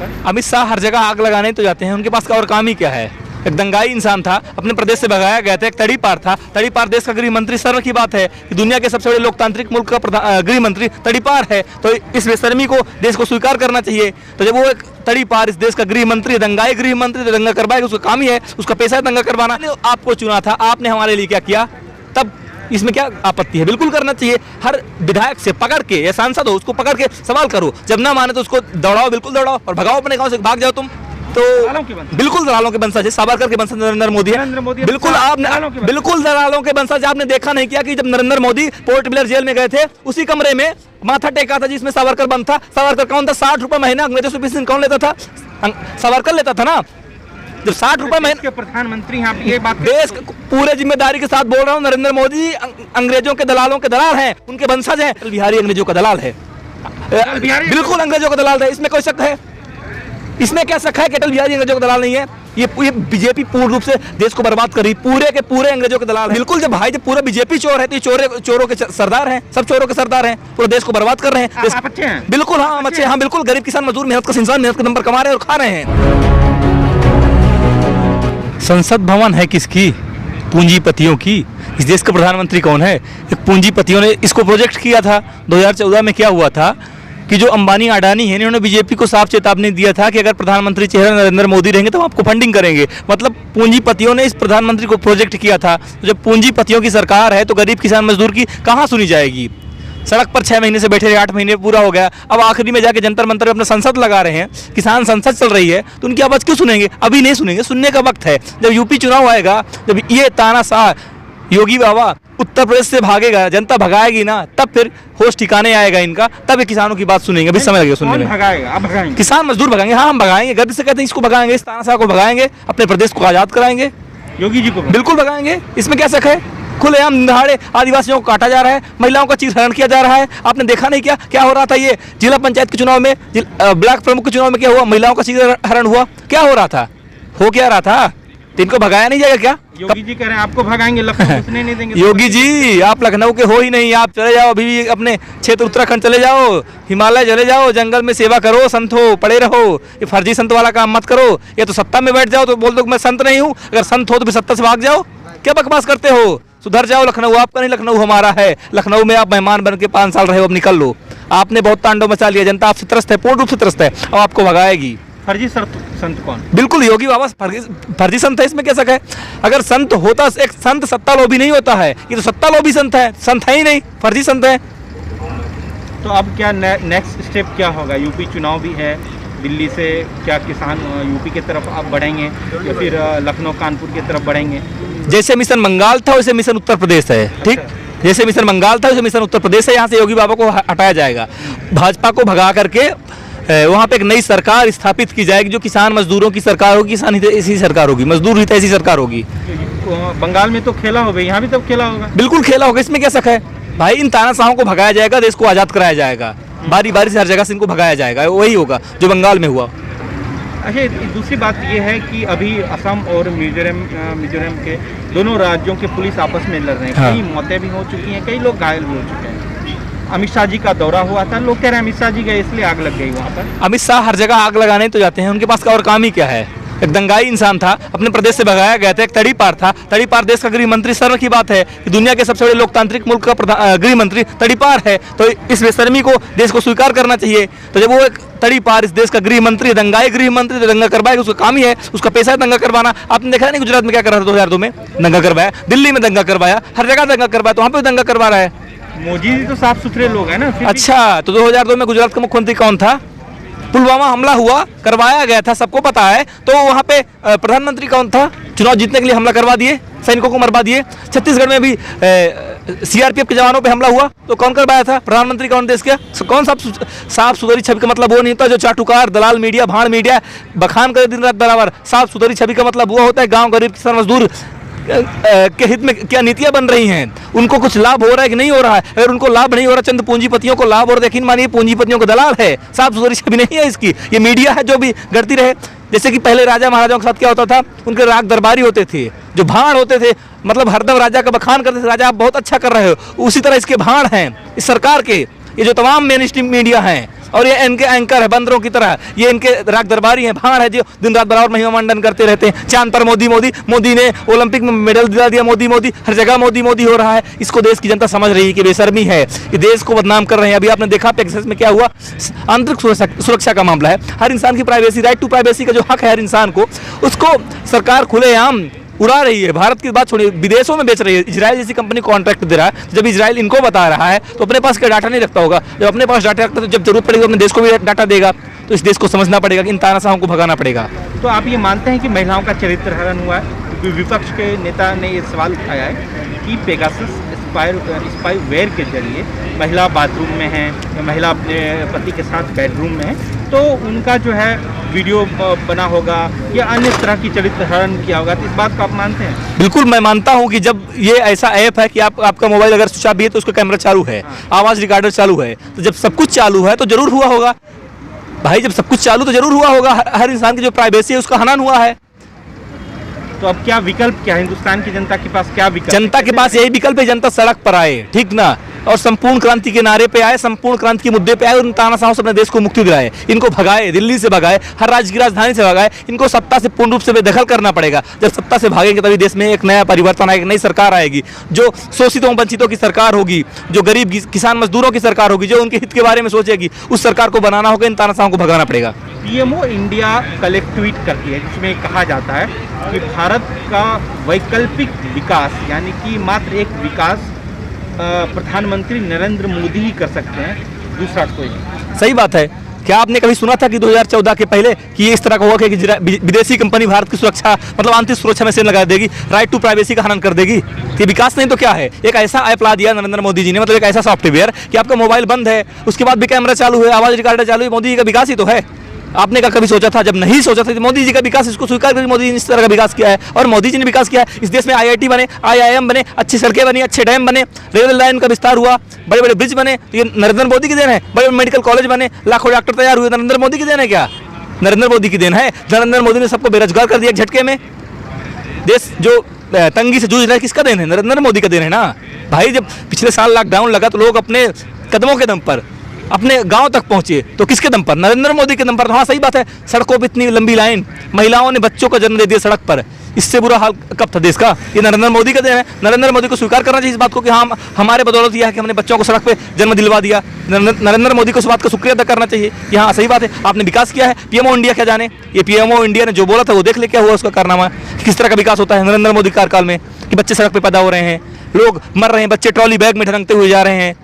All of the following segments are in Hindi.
पर? अमित शाह हर जगह आग लगाने तो जाते हैं, उनके पास का और काम ही क्या है। एक दंगाई इंसान था, अपने प्रदेश से भगाया गया था। एक तड़ीपार था, तड़ीपार देश का गृह मंत्री। सर्व की बात है कि दुनिया के सबसे बड़े लोकतांत्रिक मुल्क का गृह मंत्री तड़ीपार है, तो इस बेशर्मी को देश को स्वीकार करना चाहिए। तो जब वो एक तड़ीपार इस देश का गृह मंत्री, दंगाई गृह मंत्री, तो दंगा करवाएगा, उसका काम ही है, उसका पैसा है दंगा करवाना। आपको चुना था, आपने हमारे लिए क्या किया, तब इसमें क्या आपत्ति है? बिल्कुल करना चाहिए। हर विधायक से पकड़ के, या सांसद हो उसको पकड़ के सवाल करो, जब ना माने तो उसको दौड़ाओ, बिल्कुल दौड़ाओ और भगाओ अपने गांव से, भाग जाओ तुम। तो बिल्कुल दलालों के वंशज है, सावरकर के वंशज नरेंद्र मोदी है। बिल्कुल आपने बिल्कुल दलालों के वंशज आपने देखा नहीं किया कि जब नरेंद्र मोदी पोर्ट ब्लेयर जेल में गए थे, उसी कमरे में माथा टेका था जिसमें सावरकर बंद था। सावरकर कौन था? 60 रुपए महीना अंग्रेजों से पैसे कौन लेता था? सावरकर लेता था ना। जब 60 रुपए महीने के प्रधानमंत्री यहाँ ये बात देश पूरे जिम्मेदारी के साथ बोल रहा हूँ, नरेंद्र मोदी अंग्रेजों के दलालों के दलाल हैं, उनके वंशज हैं। अटल बिहारी अंग्रेजों का दलाल है, बिल्कुल अंग्रेजों का दलाल है, इसमें कोई शक है? इसमें क्या शक है कि अटल बिहारी अंग्रेजों का दलाल नहीं है? ये बीजेपी पूर्ण रूप से देश को बर्बाद कर रही, पूरे के पूरे अंग्रेजों के दलाल है। बिल्कुल, जब भाई जब पूरा बीजेपी चोर है तो ये चोरों के सरदार हैं, सब चोरों के सरदार हैं, पूरे देश को बर्बाद कर रहे हैं। आप अच्छे हैं? बिल्कुल हाँ, हम अच्छे हैं। हाँ बिल्कुल, गरीब किसान मजदूर मेहनत का इंसान मेहनत के दम पर कमा रहे हैं और खा रहे हैं। संसद भवन है किसकी? पूंजीपतियों की। इस देश का प्रधानमंत्री कौन है? एक पूंजीपतियों ने इसको प्रोजेक्ट किया था। 2014 में क्या हुआ था कि जो अंबानी अडानी है, इन्होंने बीजेपी को साफ चेतावनी दिया था कि अगर प्रधानमंत्री चेहरा नरेंद्र मोदी रहेंगे तो हम आपको फंडिंग करेंगे। मतलब पूंजीपतियों ने इस प्रधानमंत्री को प्रोजेक्ट किया था। तो जब पूंजीपतियों की सरकार है तो गरीब किसान मजदूर की कहाँ सुनी जाएगी? सड़क पर 6 महीने से बैठे रहे, 8 महीने पूरा हो गया, अब आखिरी में जाके जंतर मंतर में अपना संसद लगा रहे हैं। किसान संसद चल रही है तो उनकी आवाज़ क्यों सुनेंगे? अभी नहीं सुनेंगे, सुनने का वक्त है। जब यूपी चुनाव आएगा, जब ये तानाशाह योगी बाबा उत्तर प्रदेश से भागेगा, जनता भगाएगी ना, तब फिर होश ठिकाने आएगा इनका, तब ये किसानों की बात सुनेंगे। अभी समय लगेगा सुनने में। आप भगाएंगे? किसान मजदूर भगाएंगे। हाँ हम भगाएंगे, गर्व से कहते हैं इसको भगाएंगे, इस तानाशाह को भगाएंगे, अपने प्रदेश को आज़ाद कराएंगे। योगी जी को बिल्कुल भगाएंगे, इसमें क्या शक है? खुलेआम दहाड़े आदिवासियों को काटा जा रहा है, महिलाओं का चीरहरण किया जा रहा है। आपने देखा नहीं क्या क्या हो रहा था? ये जिला पंचायत के चुनाव में, ब्लॉक प्रमुख के चुनाव में क्या हुआ? महिलाओं का चीरहरण हुआ। क्या हो रहा था? हो क्या रहा था? तो इनको भगाया नहीं जाएगा क्या? योगी जी कह रहे हैं आपको भगाएंगे, लखनऊ घुसने नहीं देंगे। योगी जी आप लखनऊ के हो ही नहीं, आप चले जाओ अभी भी अपने क्षेत्र उत्तराखंड चले जाओ, हिमालय चले जाओ, जंगल में सेवा करो, संत हो, पड़े रहो। ये फर्जी संत वाला काम मत करो। ये तो सत्ता में बैठ जाओ तो बोल दो मैं संत नहीं हूँ, अगर संत हो तो फिर सत्ता से भाग जाओ। क्या बकवास करते हो? सुधर जाओ। लखनऊ आपका नहीं, लखनऊ हमारा है। लखनऊ में आप मेहमान बन के 5 साल रहे हो, अब निकल लो। आपने बहुत तांडव मचा लिया, जनता आपसे त्रस्त है, पूर्ण रूप से त्रस्त है, अब आपको भगाएगी। फर्जी संत कौन? बिल्कुल योगी बाबा फर्जी संत है, इसमें क्या शक है? अगर संत होता, एक संत सत्ता लोभी नहीं होता है, ये तो सत्ता लोभी संत है, संत है ही नहीं, फर्जी संत है। तो अब क्या नेक्स्ट स्टेप क्या होगा? यूपी चुनाव भी है, दिल्ली से क्या किसान यूपी की तरफ आप बढ़ेंगे या फिर लखनऊ कानपुर की तरफ बढ़ेंगे? जैसे मिशन बंगाल था वैसे मिशन उत्तर प्रदेश है, ठीक? जैसे मिशन बंगाल था वैसे मिशन उत्तर प्रदेश है। यहाँ से योगी बाबा को हटाया जाएगा, भाजपा को भगा करके वहाँ पे एक नई सरकार स्थापित की जाएगी जो किसान मजदूरों की सरकार होगी, किसान हित ऐसी सरकार होगी, मजदूर हित ऐसी सरकार होगी। बंगाल में तो खेला होगा, यहाँ भी तब खेला होगा। बिल्कुल खेला होगा, इसमें क्या शक है? भाई इन तानाशाहों को भगाया जाएगा, देश को आज़ाद कराया जाएगा, बारी बारी से हर जगह से इनको भगाया जाएगा। वही होगा जो बंगाल में हुआ। अच्छा, दूसरी बात ये है कि अभी असम और मिजोरम के दोनों राज्यों के पुलिस आपस में लड़ रहे हैं। हाँ। कई मौतें भी हो चुकी हैं, कई लोग घायल भी हो चुके हैं। अमित शाह जी का दौरा हुआ था, लोग कह रहे हैं अमित शाह जी गए इसलिए आग लग गई वहाँ पर। अमित शाह हर जगह आग लगाने तो जाते हैं, उनके पास का और काम ही क्या है? एक दंगाई इंसान था, अपने प्रदेश से भगाया गया था। एक तड़ीपार था, तड़ीपार देश का गृह मंत्री। सर्व की बात है कि दुनिया के सबसे बड़े लोकतांत्रिक मुल्क का गृह मंत्री तड़ीपार है, तो इस बेशर्मी को देश को स्वीकार करना चाहिए। तो जब वो एक तड़ीपार इस देश का गृह मंत्री, दंगाई गृह मंत्री, तो दंगा करवाएगा, उसका काम ही है, उसका पैसा है दंगा करवाना। आपने देखा नहीं गुजरात में क्या कर रहा था? 2002 में दंगा करवाया, दिल्ली में दंगा करवाया, हर जगह दंगा करवाया, तो वहाँ पे दंगा करवा रहा है। मोदी जी तो साफ सुथरे लोग हैं ना। अच्छा, तो 2002 में गुजरात का मुख्यमंत्री कौन था? पुलवामा हमला हुआ, करवाया गया था, सबको पता है। तो वहाँ पे प्रधानमंत्री कौन था? चुनाव जीतने के लिए हमला करवा दिए, सैनिकों को मरवा दिए। छत्तीसगढ़ में भी सीआरपीएफ के जवानों पे हमला हुआ, तो कौन करवाया था? प्रधानमंत्री कौन देश के? कौन साफ सुथरी छवि का मतलब वो नहीं होता जो चाटुकार दलाल मीडिया भाड़ मीडिया बखान करे दिन रात बराबर। साफ सुथरी छवि का मतलब वो होता है गाँव गरीब किसान मजदूर के हित में क्या नीतियां बन रही हैं, उनको कुछ लाभ हो रहा है कि नहीं हो रहा है। अगर उनको लाभ नहीं हो रहा, चंद पूंजीपतियों को लाभ हो रहा है, यकीन मानिए पूंजीपतियों को दलाल है, साफ सुथरी छवि नहीं है इसकी। ये मीडिया है जो भी गढ़ती रहे। जैसे कि पहले राजा महाराजाओं के साथ क्या होता था, उनके राग दरबारी होते थे जो भाड़ होते थे, मतलब हरदम राजा का बखान करते थे, राजा आप बहुत अच्छा कर रहे हो। उसी तरह इसके भाड़ हैं इस सरकार के, ये जो तमाम मेन स्ट्रीम मीडिया हैं, और ये इनके एंकर है बंदरों की तरह, ये इनके राग दरबारी हैं, भाड़ है जो दिन रात बराबर महिमा मंडन करते रहते हैं। चांद पर मोदी मोदी, मोदी ने ओलंपिक में मेडल दिला दिया, मोदी मोदी, हर जगह मोदी मोदी हो रहा है। इसको देश की जनता समझ रही है कि बेशर्मी है, ये देश को बदनाम कर रहे हैं। अभी आपने देखा पेगासस में क्या हुआ, आंतरिक सुरक्षा का मामला है। हर इंसान की प्राइवेसी, राइट टू प्राइवेसी का जो हक है हर इंसान को, उसको सरकार खुलेआम उड़ा रही है। भारत की बात छोड़िए, विदेशों में बेच रही है। इजराइल जैसी कंपनी कॉन्ट्रैक्ट दे रहा है, जब इजराइल इनको बता रहा है तो अपने पास क्या डाटा नहीं रखता होगा? जब अपने पास डाटा रखता है तो जब जरूरत पड़ेगी अपने देश को भी डाटा देगा। तो इस देश को समझना पड़ेगा कि इन तानाशाहों को भगाना पड़ेगा। तो आप ये मानते हैं कि महिलाओं का चरित्र हनन हुआ है? क्योंकि विपक्ष के नेता ने ये सवाल उठाया है कि पेगासस स्पाईवेयर के जरिए महिला बाथरूम में है या महिला अपने पति के साथ बेडरूम में है, तो उनका जो है वीडियो बना होगा या अन्य तरह की चरित्र हरण किया होगा। तो इस बात को आप मानते हैं? बिल्कुल, मैं मानता हूं कि जब ये ऐसा ऐप है कि आपका मोबाइल अगर स्विच ऑफ भी है तो उसका कैमरा चालू है, आवाज़ रिकॉर्डर चालू है, तो जब सब कुछ चालू है तो जरूर हुआ होगा भाई। जब सब कुछ चालू तो जरूर हुआ होगा। हर इंसान की जो प्राइवेसी है उसका हनन हुआ है। तो अब क्या विकल्प, क्या हिंदुस्तान की जनता के पास क्या विकल्प? जनता के पास यही विकल्प है, जनता सड़क पर आए, ठीक ना, और संपूर्ण क्रांति के नारे पे आए, संपूर्ण क्रांति के मुद्दे पे आए और इन तानाशाहों से अपने देश को मुक्ति दिलाए। इनको भगाए, दिल्ली से भगाए, हर राज्य की राजधानी से भगाए। इनको सत्ता से पूर्ण रूप से बेदखल करना पड़ेगा। जब सत्ता से भागेंगे तभी देश में एक नया परिवर्तन आएगा, नई सरकार आएगी, जो शोषितों वंचितों की सरकार होगी, जो गरीब किसान मजदूरों की सरकार होगी, जो उनके हित के बारे में सोचेगी। उस सरकार को बनाना होगा, इन तानाशाहों को भगाना पड़ेगा। पीएमओ इंडिया कल एक ट्वीट करती है जिसमें कहा जाता है कि भारत का वैकल्पिक विकास, यानी कि मात्र एक विकास प्रधानमंत्री नरेंद्र मोदी ही कर सकते हैं, दूसरा कोई नहीं। सही बात है। क्या आपने कभी सुना था कि 2014 के पहले कि ये इस तरह का हुआ कि विदेशी कंपनी भारत की सुरक्षा, मतलब आंतरिक सुरक्षा में सेल लगा देगी, राइट टू प्राइवेसी का हनन कर देगी? ये विकास नहीं तो क्या है? एक ऐसा ऐप ला दिया नरेंद्र मोदी जी ने, मतलब एक ऐसा सॉफ्टवेयर कि आपका मोबाइल बंद है, उसके बाद भी कैमरा चालू है, आवाज रिकॉर्डर चालू है। मोदी जी का विकास ही तो है। आपने क्या कभी सोचा था? जब नहीं सोचा था, मोदी जी का विकास, इसको स्वीकार करें, मोदी जी ने इस तरह का विकास किया है। और मोदी जी ने विकास किया है, इस देश में IIT बने, IIM बने, अच्छी सड़कें बनी, अच्छे डैम बने, रेलवे लाइन का विस्तार हुआ, बड़े बड़े ब्रिज बने, तो ये नरेंद्र मोदी की देन है। बड़े बड़े मेडिकल कॉलेज बने, लाखों डॉक्टर तैयार हुए, नरेंद्र मोदी की देन है क्या? नरेंद्र मोदी की देन है। नरेंद्र मोदी ने सबको बेरोजगार कर दिया एक झटके में। देश जो तंगी से जूझ रहा है, किसका देन है? नरेंद्र मोदी का देन है ना भाई। जब पिछले साल लॉकडाउन लगा तो लोग अपने कदमों के दम पर अपने गांव तक पहुंचे, तो किसके दम पर? नरेंद्र मोदी के दम पर। हाँ, सही बात है, सड़कों पर इतनी लंबी लाइन, महिलाओं ने बच्चों को जन्म दे दिया सड़क पर। इससे बुरा हाल कब था देश का? ये नरेंद्र मोदी का देन है। नरेंद्र मोदी को स्वीकार करना चाहिए इस बात को कि हाँ, हमारे बदौलत यह है कि हमने बच्चों को सड़क पे जन्म दिलवा दिया। नरेंद्र मोदी को इस बात का शुक्रिया अदा करना चाहिए कि हाँ, सही बात है, आपने विकास किया है। पीएमओ इंडिया क्या जाने, ये पीएमओ इंडिया ने जो बोला था वो देख ले क्या हुआ उसका कारनामा, किस तरह का विकास होता है नरेंद्र मोदी कार्यकाल में, कि बच्चे सड़क पर पैदा हो रहे हैं, लोग मर रहे हैं, बच्चे ट्रॉली बैग में ढरंगते हुए जा रहे हैं।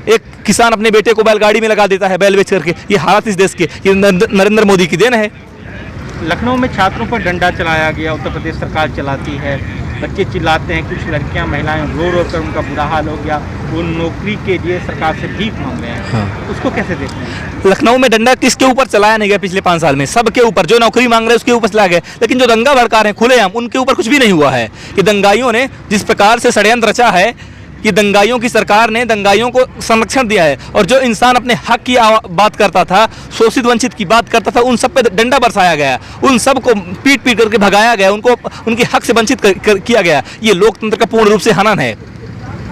एक किसान अपने बेटे को बैलगाड़ी में लगा देता है, बैल बेच करके। ये हालत इस देश के, ये नरेंद्र मोदी की देन है। लखनऊ में छात्रों पर डंडा चलाया गया, उत्तर प्रदेश सरकार चलाती है, बच्चे चिल्लाते हैं, कुछ लड़कियां महिलाएं रो रो कर उनका बुरा हाल हो गया, वो नौकरी के लिए सरकार से भीख मांग रहे हैं। हाँ। उसको कैसे देखते हैं? लखनऊ में डंडा किसके ऊपर चलाया नहीं गया पिछले 5 साल में? सबके ऊपर। जो नौकरी मांग रहे हैं उसके ऊपर चलाया गया, लेकिन जो दंगा भड़का रहे हैं खुलेआम, उनके ऊपर कुछ भी नहीं हुआ है। कि दंगाइयों ने जिस प्रकार से षड्यंत्र रचा है कि दंगाइयों की सरकार ने दंगाइयों को संरक्षण दिया है, और जो इंसान अपने हक की बात करता था, शोषित वंचित की बात करता था, उन सब पे डंडा बरसाया गया, उन सब को पीट पीट करके भगाया गया, उनको उनके हक से वंचित किया गया। ये लोकतंत्र का पूर्ण रूप से हनन है।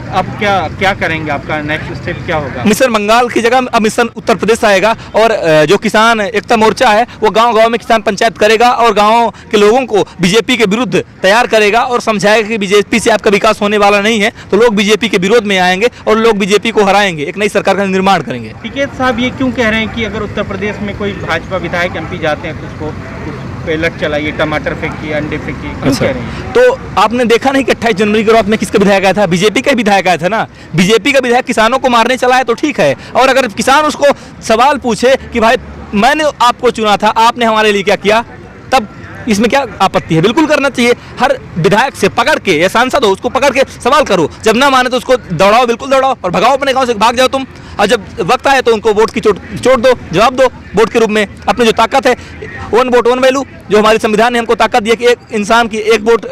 अब क्या करेंगे? आपका नेक्स्ट स्टेप क्या होगा? मिशन बंगाल की जगह अब मिशन उत्तर प्रदेश आएगा, और जो किसान एकता मोर्चा है वो गांव-गांव में किसान पंचायत करेगा और गांव के लोगों को बीजेपी के विरुद्ध तैयार करेगा और समझाएगा कि बीजेपी से आपका विकास होने वाला नहीं है। तो लोग बीजेपी के विरोध में आएंगे और लोग बीजेपी को हराएंगे, एक नई सरकार का निर्माण करेंगे। टिकैत साहब ये क्यों कह रहे हैं कि अगर उत्तर प्रदेश में कोई भाजपा विधायक MP जाते हैं तो उसको पेलट चलाइए, टमाटर फेंकिए, अंडे फेंकिए, क्यों कह रहे हैं? तो आपने देखा नहीं कि 28 जनवरी के रात में किसका विधायक आया था? बीजेपी का विधायक आया था ना। बीजेपी का विधायक किसानों को मारने चला है तो ठीक है, और अगर किसान उसको सवाल पूछे कि भाई मैंने आपको चुना था, आपने हमारे लिए क्या किया, तब इसमें क्या आपत्ति है? बिल्कुल करना चाहिए। हर विधायक से पकड़ के, या सांसद हो उसको पकड़ के सवाल करो, जब ना माने तो उसको दौड़ाओ, बिल्कुल दौड़ाओ और भगाओ अपने गांव से, भाग जाओ तुम। और जब वक्त आए तो उनको वोट की चोट दो, जवाब दो वोट के रूप में। अपनी जो ताकत है, 1 वोट 1 वैल्यू, जो हमारे संविधान ने हमको ताकत दी है कि एक इंसान की 1 वोट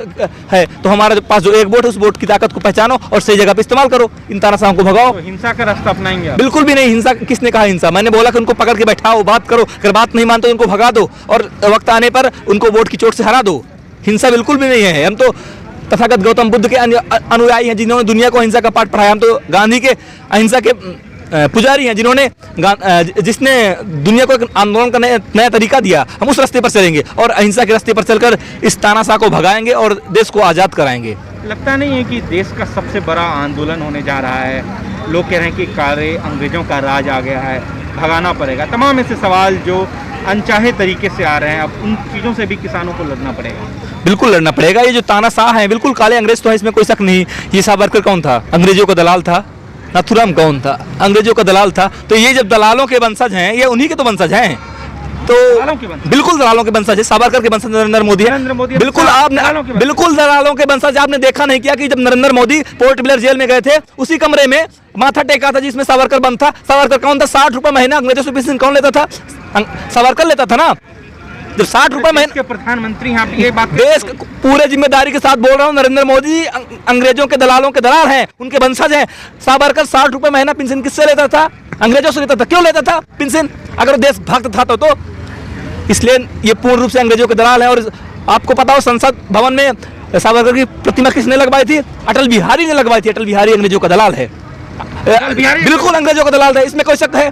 है, तो हमारे पास जो 1 वोट है उस वोट की ताकत को पहचानो और सही जगह पे इस्तेमाल करो। इन तानाशाहों को भगाओ। तो हिंसा का रास्ता अपनाएंगे? बिल्कुल भी नहीं। हिंसा किसने कहा? हिंसा मैंने बोला कि उनको पकड़ के बैठाओ, बात करो, अगर बात नहीं मानते उनको भगा दो और वक्त आने पर उनको वोट की चोट से हरा दो। हिंसा बिल्कुल भी नहीं है। हम तो तथागत गौतम बुद्ध के अनुयायी हैं जिन्होंने दुनिया को अहिंसा का पाठ पढ़ाया। हम तो गांधी के अहिंसा के पुजारी हैं जिन्होंने जिसने दुनिया को एक आंदोलन का नया तरीका दिया, हम उस रास्ते पर चलेंगे और अहिंसा के रास्ते पर चलकर इस तानाशाह को भगाएंगे और देश को आज़ाद कराएंगे। लगता नहीं है कि देश का सबसे बड़ा आंदोलन होने जा रहा है? लोग कह रहे हैं कि काले अंग्रेजों का राज आ गया है, भगाना पड़ेगा। तमाम ऐसे सवाल जो अनचाहे तरीके से आ रहे हैं, अब उन चीज़ों से भी किसानों को लड़ना पड़ेगा। बिल्कुल लड़ना पड़ेगा। ये जो तानाशाह हैं बिल्कुल काले अंग्रेज तो है, इसमें कोई शक नहीं। ये सावरकर कौन था? अंग्रेजों का दलाल था। नाथूराम कौन था? अंग्रेजों का दलाल था। तो ये जब दलालों के वंशज हैं, ये उन्हीं के तो वंशज हैं। तो बिल्कुल दलालों के वंशज है। सावरकर के वंशज नरेंद्र मोदी है। बिल्कुल आपने बिल्कुल दलालों के वंशज। आपने देखा नहीं क्या कि जब नरेंद्र मोदी पोर्ट ब्लेयर जेल में गए थे, उसी कमरे में माथा टेका था जिसमें सावरकर बंद था। सावरकर कौन था? 60 रुपए महीना अंग्रेजों से पेंशन कौन लेता था? सावरकर लेता था ना। जब 60 रुपए महीने के प्रधानमंत्री हैं, आप ये बात देश पूरे जिम्मेदारी के साथ बोल रहा हूँ, नरेंद्र मोदी अंग्रेजों के दलालों के दलाल हैं, उनके वंशज हैं। सावरकर 60 रुपए महीना पेंशन किससे लेता था? अंग्रेजों से लेता था। क्यों लेता था पेंशन? अगर वो देशभक्त था तो इसलिए ये पूर्ण रूप से अंग्रेजों के दलाल है। और आपको पता हो संसद भवन में सावरकर की प्रतिमा किसने लगवाई थी? अटल बिहारी ने लगवाई थी। अटल बिहारी अंग्रेजों का दलाल है, बिल्कुल अंग्रेजों का दलाल है। इसमें कोई शक है?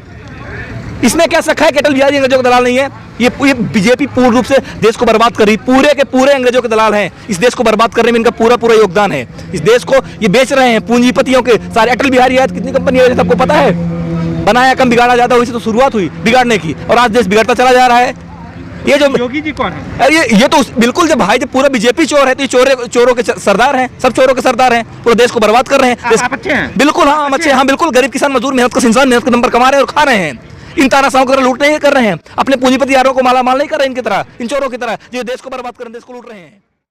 इसमें क्या शक है कि अटल बिहारी अंग्रेजों का दलाल नहीं है? ये बीजेपी पूर्ण रूप से देश को बर्बाद कर रही, पूरे के पूरे अंग्रेजों के दलाल हैं। इस देश को बर्बाद करने में इनका पूरा योगदान है। इस देश को ये बेच रहे हैं पूंजीपतियों के सारे। अटल बिहारी याद कितनी कंपनी है सबको पता है? बनाया कम बिगाड़ा ज्यादा, वही से तो शुरुआत हुई बिगाड़ने की, और आज देश बिगड़ता चला जा रहा है। ये जो योगी जी कौन है? अरे ये तो बिल्कुल जब भाई जब पूरा बीजेपी चोर है तो ये चोरों के सरदार हैं, सब चोरों के सरदार हैं, पूरे देश को बर्बाद कर रहे हैं। आप अच्छे हैं? बिल्कुल हाँ, हम अच्छे हैं। हाँ बिल्कुल, गरीब किसान मजदूर मेहनत का इंसान मेहनत के दम पर कमा रहे हैं और खा रहे हैं। इन तानाशाहों की तरह लूट नहीं कर रहे हैं, अपने पूंजीपति यारों को माला माल नहीं कर रहे हैं, इनकी तरह, इन चोरों की तरह जो देश को बर्बाद कर रहे हैं, देश को लूट रहे हैं।